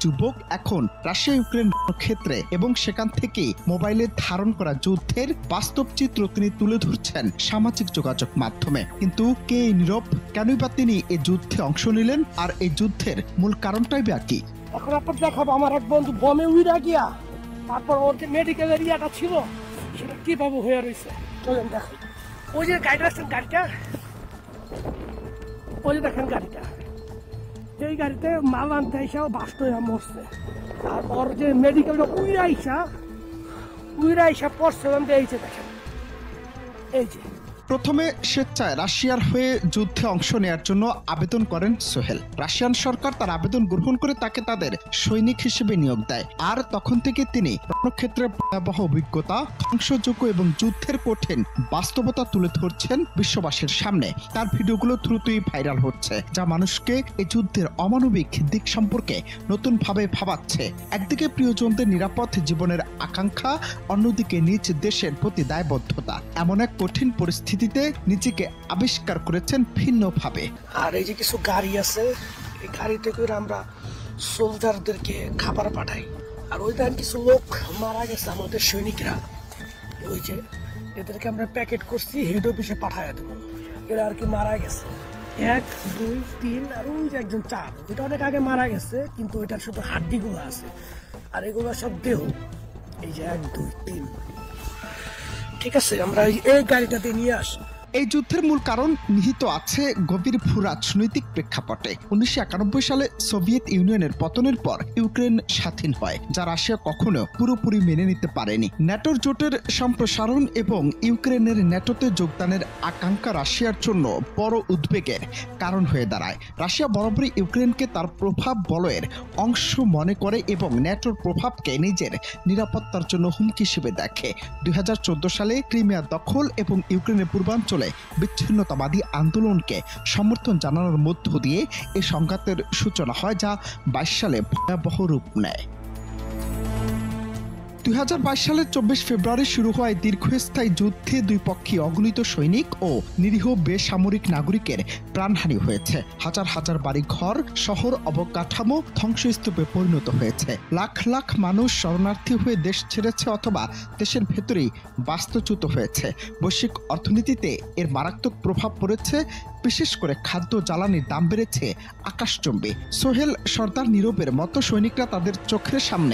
যুবক এখন Russia Ukraine ক্ষেত্রে এবং সেখান থেকে মোবাইলে ধারণ করা যুদ্ধের বাস্তব চিত্র তিনি তুলে ধরছেন সামাজিক যোগাযোগ মাধ্যমে। কিন্তু কে নীরব, কেনই বা তিনি এই যুদ্ধে অংশ নিলেন, আর এই যুদ্ধের মূল কারণটাই বা কি? এখন আপনার দেখাবো আমার এক বন্ধু বমে উইরা গিয়া তারপর ওর যে মেডিকেল এরিয়াটা ছিল সেটা কিভাবে হয়ে রয়েছে চলেন দেখো। ওই যে গাড়ি রাখছেন গাড়িটা, ওই যে দেখেন গাড়িটা, এই গাড়িতে মাল আনতে আইসাও বাস্ট হয়ে মরছে। আর ওর যে মেডিকেলটা উইরা আইসা পড়ছে এইছে দেখেন, এই যে। প্রথমে স্বেচ্ছায় রাশিয়ার হয়ে যুদ্ধে অংশ নেয়ার জন্য আবেদন করেন সোহেল। রাশিয়ান সরকার তার আবেদন গ্রহণ করে তাকে তাদের সৈনিক হিসেবে নিয়োগ দেয়। আর তখন থেকে তিনি রণক্ষেত্রের ভয়াবহ অভিজ্ঞতা, ধ্বংসযোগ্য এবং যুদ্ধের কঠিন বাস্তবতা তুলে ধরছেন বিশ্ববাসীর সামনে। তার ভিডিওগুলো দ্রুতই ভাইরাল হচ্ছে, যা মানুষকে এই যুদ্ধের অমানবিক দিক সম্পর্কে নতুনভাবে ভাবাচ্ছে। একদিকে প্রিয়জনদের নিরাপদ জীবনের আকাঙ্ক্ষা, অন্যদিকে নিজ দেশের প্রতি দায়বদ্ধতা। এমন এক কঠিন পরিস্থিতিতে নিজেকে আবিষ্কার করেছেন ভিন্নভাবে। আর এই যে কিছু গাড়ি আছে, এই গাড়িতে করে আমরা সোলজারদেরকে খাবার পাঠাই। আর ওই দেখেন কিছু লোক মারা গেছে আমাদের সৈনিকরা, ওই যে এদেরকে আমরা প্যাকেট করছি হেড অফিসে পাঠায় দেবো। এরা আর কি মারা গেছে 1 2 3, আর ওই যে একজন 4, ওইটা অনেক আগে মারা গেছে কিন্তু ওইটার শুধু হাড্ডিগুলো আছে, আর এগুলো সব দেহ। এই যে 1 2 3, ঠিক আছে, আমরা এই গাড়িটাতে নিয়ে আসি। এই যুদ্ধের মূল কারণ নিহিত আছে গভীর ভূরাজনৈতিক প্রেক্ষাপটে। 1991 সালে সোভিয়েত ইউনিয়নের পতনের পর ইউক্রেন স্বাধীন হয়, যা রাশিয়া কখনো পুরোপুরি মেনে নিতে পারেনি। ন্যাটোর জোটের সম্প্রসারণ এবং ইউক্রেনের ন্যাটোতে যোগদানের আকাঙ্ক্ষা রাশিয়ার জন্য বড় উদ্বেগের কারণ হয়ে দাঁড়ায়। রাশিয়া বরাবরই ইউক্রেনকে তার প্রভাব বলয়ের অংশ মনে করে এবং ন্যাটোর প্রভাবকে নিজের নিরাপত্তার জন্য হুমকি হিসেবে দেখে। 2014 সালে ক্রিমিয়া দখল এবং ইউক্রেনের পূর্বাঞ্চলে বিচ্ছিন্নতাবাদী আন্দোলনকে সমর্থন জানানোর মধ্য দিয়ে এই সংঘাতের সূচনা হয়, যা 22 সালে ভয়াবহ রূপ নেয়। 2022 সালের 24 ফেব্রুয়ারি শুরু হয় দীর্ঘস্থায়ী যুদ্ধে দুই পক্ষে অগণিত সৈনিক ও নিরীহ বেসামরিক নাগরিকের প্রাণহানি হয়েছে। হাজার হাজার বাড়ি ঘর, শহর অবকাঠামো ধ্বংসস্তূপে পরিণত হয়েছে। লাখ লাখ মানুষ শরণার্থী হয়ে দেশ ছেড়েছে অথবা দেশের ভেতরেই বাস্তুচ্যুত হয়েছে। বৈশ্বিক অর্থনীতিতে এর মারাত্মক প্রভাব পড়েছে, বিশেষ করে খাদ্য জ্বালানির দাম বেড়েছে আকাশচুম্বী। সোহেল সর্দার নীরবের মতো সৈনিকরা তাদের চোখের সামনে